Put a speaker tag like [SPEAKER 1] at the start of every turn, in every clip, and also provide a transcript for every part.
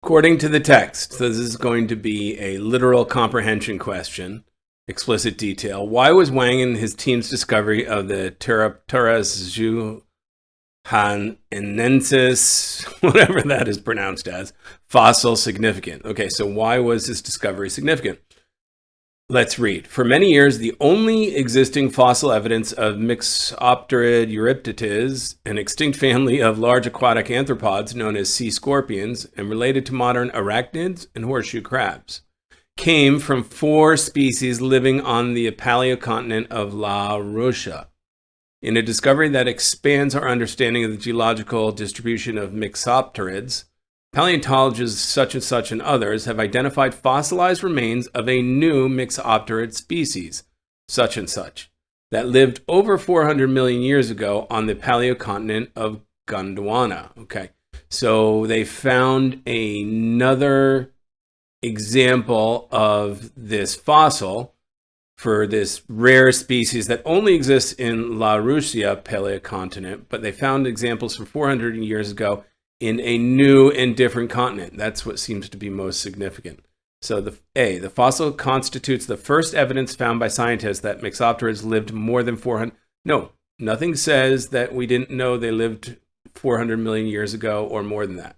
[SPEAKER 1] According to the text, so this is going to be a literal comprehension question, explicit detail. Why was Wang and his team's discovery of the TestPrepSHSAT.com, whatever that is pronounced as, fossil significant? Okay, so why was this discovery significant? Let's read. For many years, the only existing fossil evidence of Mixopterid euryptids, an extinct family of large aquatic arthropods known as sea scorpions and related to modern arachnids and horseshoe crabs, came from 4 species living on the paleocontinent of Laurasia. In a discovery that expands our understanding of the geological distribution of Mixopterids, paleontologists such and such and others have identified fossilized remains of a new Mixopterid species, such and such, that lived over 400 million years ago on the paleocontinent of Gondwana. Okay, so they found another example of this fossil for this rare species that only exists in Laurasia paleocontinent, but they found examples from 400 years ago in a new and different continent. That's what seems to be most significant. So the fossil constitutes the first evidence found by scientists that Mixopterids lived more than 400. No, nothing says that we didn't know they lived 400 million years ago or more than that.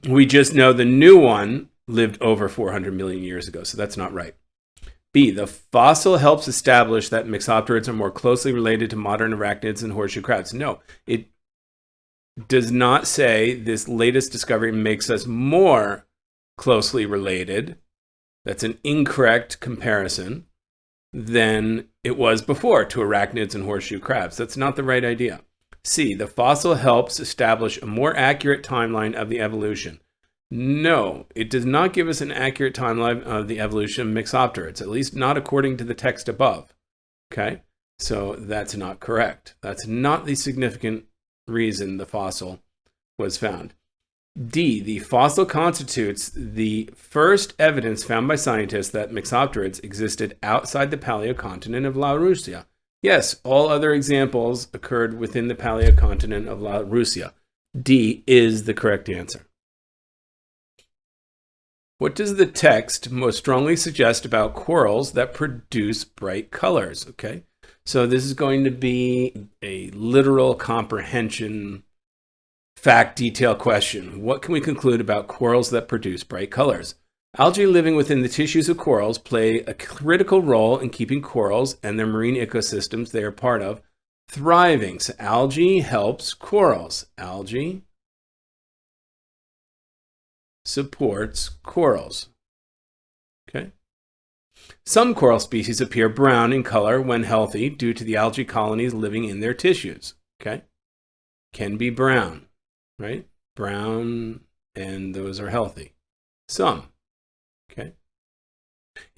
[SPEAKER 1] We just know the new one lived over 400 million years ago, so that's not right. B, the fossil helps establish that Mixopterids are more closely related to modern arachnids and horseshoe crabs. No, it does not say this latest discovery makes us more closely related. That's an incorrect comparison than it was before to arachnids and horseshoe crabs. That's not the right idea. C, the fossil helps establish a more accurate timeline of the evolution. No, it does not give us an accurate timeline of the evolution of Mixopterids, at least not according to the text above. Okay, so that's not correct. That's not the significant reason the fossil was found. D, the fossil constitutes the first evidence found by scientists that Mixopterids existed outside the paleocontinent of Laurasia. Yes, all other examples occurred within the paleocontinent of Laurasia. D is the correct answer. What does the text most strongly suggest about corals that produce bright colors? Okay, so this is going to be a literal comprehension fact detail question. What can we conclude about corals that produce bright colors? Algae living within the tissues of corals play a critical role in keeping corals and their marine ecosystems they are part of thriving. So algae helps corals. Algae supports corals. Okay. Some coral species appear brown in color when healthy due to the algae colonies living in their tissues. Okay. Can be brown, right? Brown, and those are healthy. Some. Okay.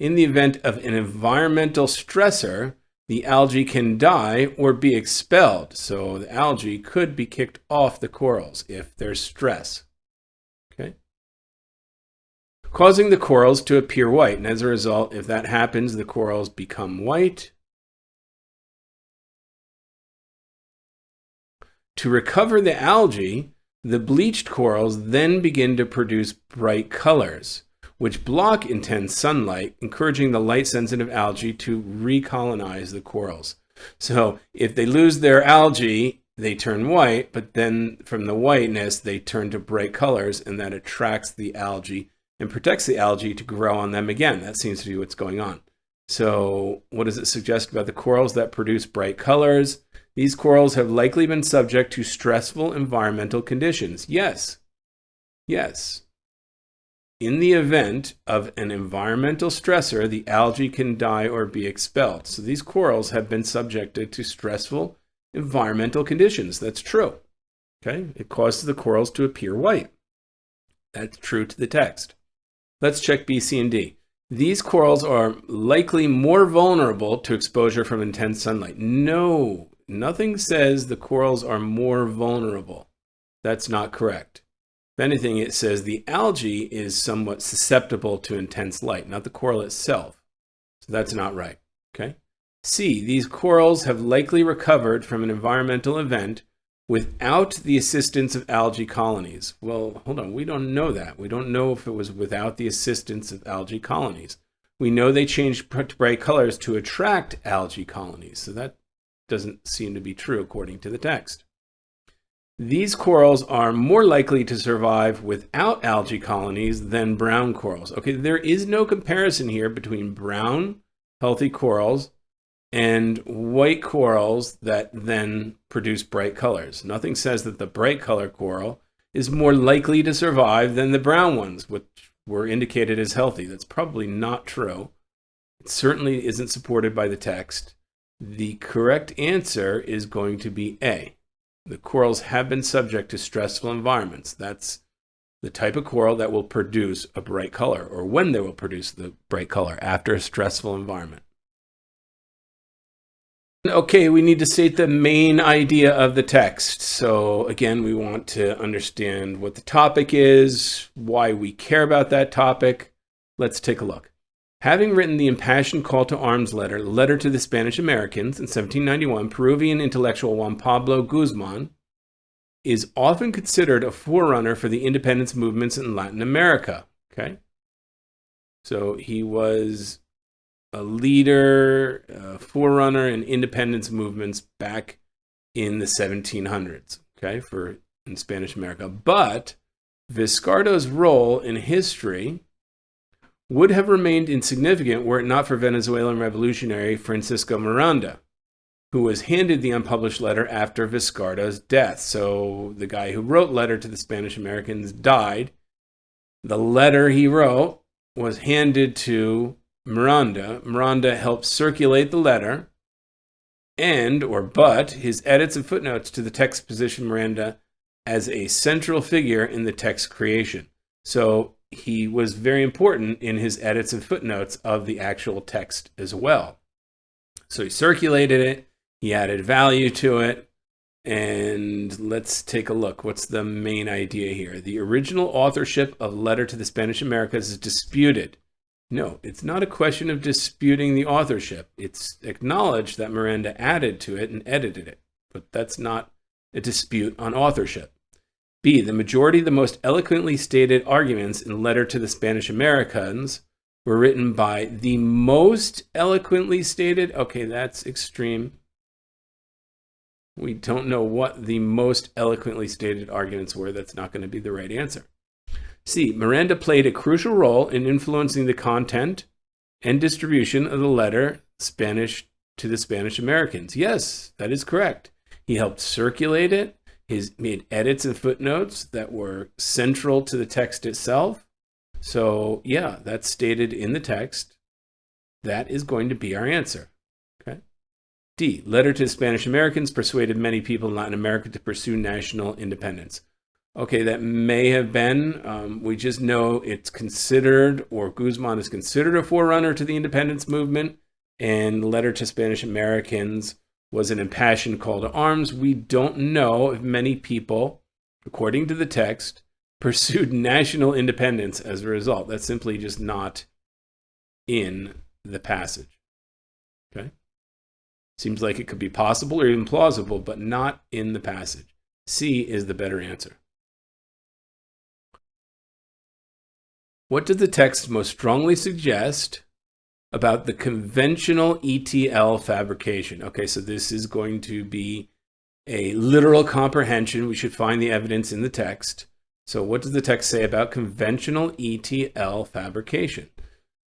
[SPEAKER 1] In the event of an environmental stressor, the algae can die or be expelled. So the algae could be kicked off the corals if there's stress. Okay. Causing the corals to appear white. And as a result, if that happens, the corals become white. To recover the algae, the bleached corals then begin to produce bright colors, which block intense sunlight, encouraging the light-sensitive algae to recolonize the corals. So if they lose their algae, they turn white, but then from the whiteness, they turn to bright colors, and that attracts the algae and protects the algae to grow on them again. That seems to be what's going on. So what does it suggest about the corals that produce bright colors? These corals have likely been subject to stressful environmental conditions. Yes. Yes. In the event of an environmental stressor, the algae can die or be expelled. So these corals have been subjected to stressful environmental conditions. That's true. Okay? It causes the corals to appear white. That's true to the text. Let's check B, C, and D. These corals are likely more vulnerable to exposure from intense sunlight. No, nothing says the corals are more vulnerable. That's not correct. If anything, it says the algae is somewhat susceptible to intense light, not the coral itself. So that's not right. Okay. C, these corals have likely recovered from an environmental event without the assistance of algae colonies. Well, hold on, we don't know that. We don't know if it was without the assistance of algae colonies. We know they changed bright colors to attract algae colonies, so that doesn't seem to be true according to the text. These corals are more likely to survive without algae colonies than brown corals. Okay, there is no comparison here between brown, healthy corals and white corals that then produce bright colors. Nothing says that the bright color coral is more likely to survive than the brown ones, which were indicated as healthy. That's probably not true. It certainly isn't supported by the text. The correct answer is going to be A. The corals have been subject to stressful environments. That's the type of coral that will produce a bright color, or when they will produce the bright color, after a stressful environment. Okay, we need to state the main idea of the text. So again, we want to understand what the topic is, why we care about that topic. Let's take a look. Having written the impassioned call to arms letter to the Spanish Americans in 1791, Peruvian intellectual Juan Pablo Guzman is often considered a forerunner for the independence movements in Latin America. Okay, so he was a leader, a forerunner in independence movements back in the 1700s, okay, in Spanish America. But Vizcarra's role in history would have remained insignificant were it not for Venezuelan revolutionary Francisco Miranda, who was handed the unpublished letter after Vizcarra's death. So the guy who wrote Letter to the Spanish Americans died. The letter he wrote was handed to Miranda. Miranda helped circulate the letter, but his edits and footnotes to the text position Miranda as a central figure in the text creation. So he was very important in his edits and footnotes of the actual text as well. So he circulated it, he added value to it, and let's take a look. What's the main idea here? The original authorship of Letter to the Spanish Americas is disputed. No, it's not a question of disputing the authorship. It's acknowledged that Miranda added to it and edited it, but that's not a dispute on authorship. B, the majority of the most eloquently stated arguments in Letter to the Spanish Americans were written by the most eloquently stated. Okay, that's extreme. We don't know what the most eloquently stated arguments were. That's not going to be the right answer. C, Miranda played a crucial role in influencing the content and distribution of the letter Spanish to the Spanish Americans. Yes, that is correct. He helped circulate it. He made edits and footnotes that were central to the text itself. So yeah, that's stated in the text. That is going to be our answer. Okay. D, Letter to the Spanish Americans persuaded many people in Latin America to pursue national independence. Okay, that may have been. We just know it's considered, or Guzman is considered a forerunner to the independence movement, and Letter to Spanish Americans was an impassioned call to arms. We don't know if many people, according to the text, pursued national independence as a result. That's simply just not in the passage. Okay? Seems like it could be possible or even plausible, but not in the passage. C is the better answer. What does the text most strongly suggest about the conventional ETL fabrication? Okay, so this is going to be a literal comprehension. We should find the evidence in the text. So what does the text say about conventional ETL fabrication?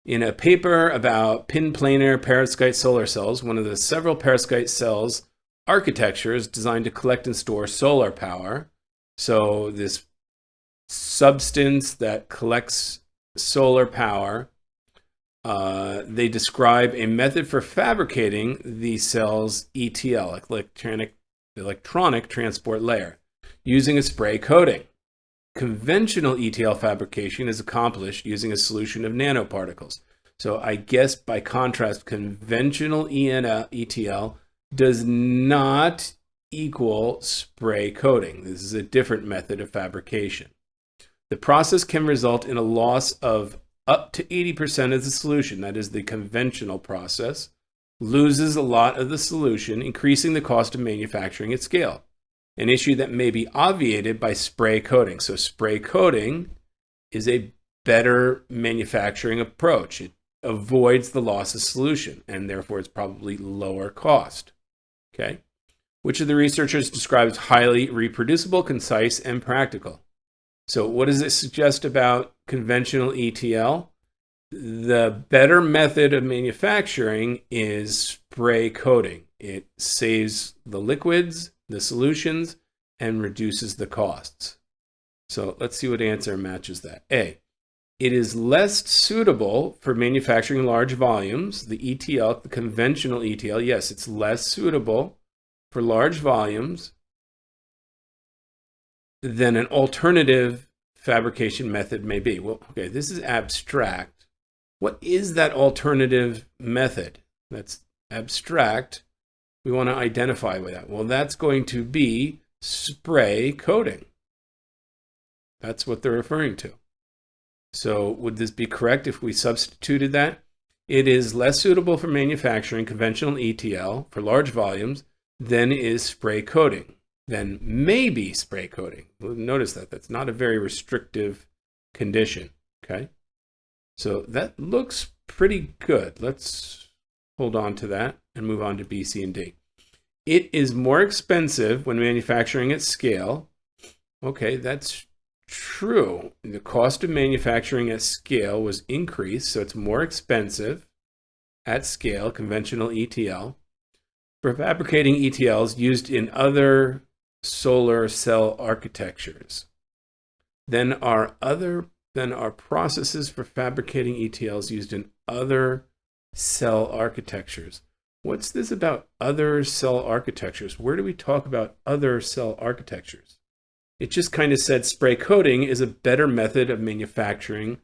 [SPEAKER 1] In a paper about pin-planar perovskite solar cells, one of the several perovskite cells architectures designed to collect and store solar power. So this substance that collects solar power, they describe a method for fabricating the cell's ETL, electronic transport layer, using a spray coating. Conventional ETL fabrication is accomplished using a solution of nanoparticles. So I guess by contrast, conventional ETL does not equal spray coating. This is a different method of fabrication. The process can result in a loss of up to 80% of the solution. That is, the conventional process loses a lot of the solution, increasing the cost of manufacturing at scale. an issue that may be obviated by spray coating. So spray coating is a better manufacturing approach. It avoids the loss of solution, and therefore it's probably lower cost. Okay? Which of the researchers describes highly reproducible, concise, and practical? So what does it suggest about conventional ETL? The better method of manufacturing is spray coating. It saves the liquids, the solutions, and reduces the costs. So let's see what answer matches that. A, it is less suitable for manufacturing large volumes. The ETL, the conventional ETL, yes, it's less suitable for large volumes than an alternative fabrication method may be. Well, okay, this is abstract. What is that alternative method? That's abstract. We want to identify with that. Well, that's going to be spray coating. That's what they're referring to. So would this be correct if we substituted that? It is less suitable for manufacturing conventional ETL for large volumes than is spray coating. Then maybe spray coating. Notice that that's not a very restrictive condition. Okay. So that looks pretty good. Let's hold on to that and move on to B, C, and D. It is more expensive when manufacturing at scale. Okay, that's true. The cost of manufacturing at scale was increased, so it's more expensive at scale, conventional ETL. For fabricating ETLs used in other solar cell architectures, then are processes for fabricating ETLs used in other cell architectures. What's this about other cell architectures? Where do we talk about other cell architectures? It just kind of said spray coating is a better method of manufacturing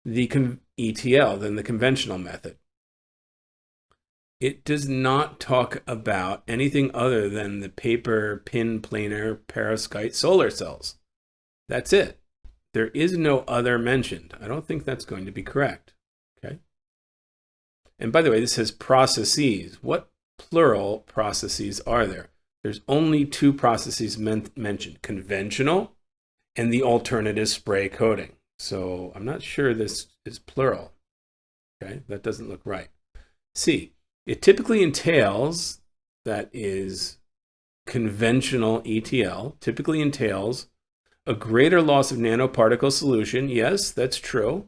[SPEAKER 1] the ETL than the conventional method. It does not talk about anything other than the paper, pin, planar, perovskite solar cells. That's it. There is no other mentioned. I don't think that's going to be correct. Okay. And by the way, this says processes. What plural processes are there? There's only two processes mentioned, conventional and the alternative spray coating. So I'm not sure this is plural. Okay, that doesn't look right. C, it typically entails, that is conventional ETL, typically entails a greater loss of nanoparticle solution. Yes, that's true.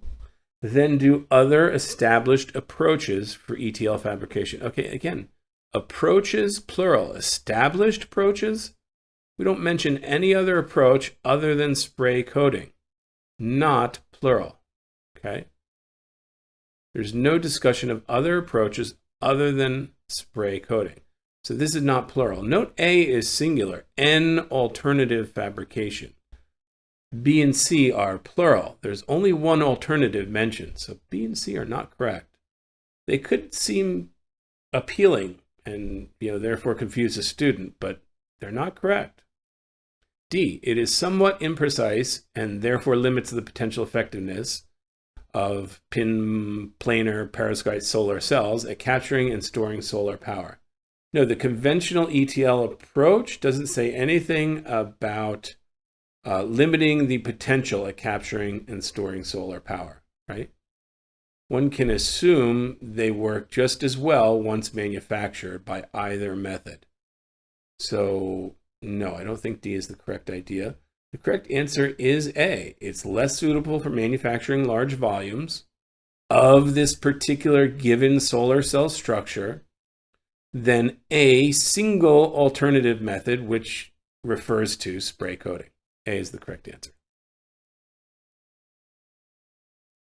[SPEAKER 1] Then do other established approaches for ETL fabrication. Okay, again, approaches, plural. Established approaches? We don't mention any other approach other than spray coating, not plural. Okay? There's no discussion of other approaches other than spray coating. So this is not plural. Note A is singular, N alternative fabrication. B and C are plural. There's only one alternative mentioned, so B and C are not correct. They could seem appealing and therefore confuse a student, but they're not correct. D, it is somewhat imprecise and therefore limits the potential effectiveness of pin, planar, perovskite solar cells at capturing and storing solar power. No, the conventional ETL approach doesn't say anything about limiting the potential at capturing and storing solar power, right? One can assume they work just as well once manufactured by either method. So no, I don't think D is the correct idea. The correct answer is A. It's less suitable for manufacturing large volumes of this particular given solar cell structure than a single alternative method, which refers to spray coating. A is the correct answer.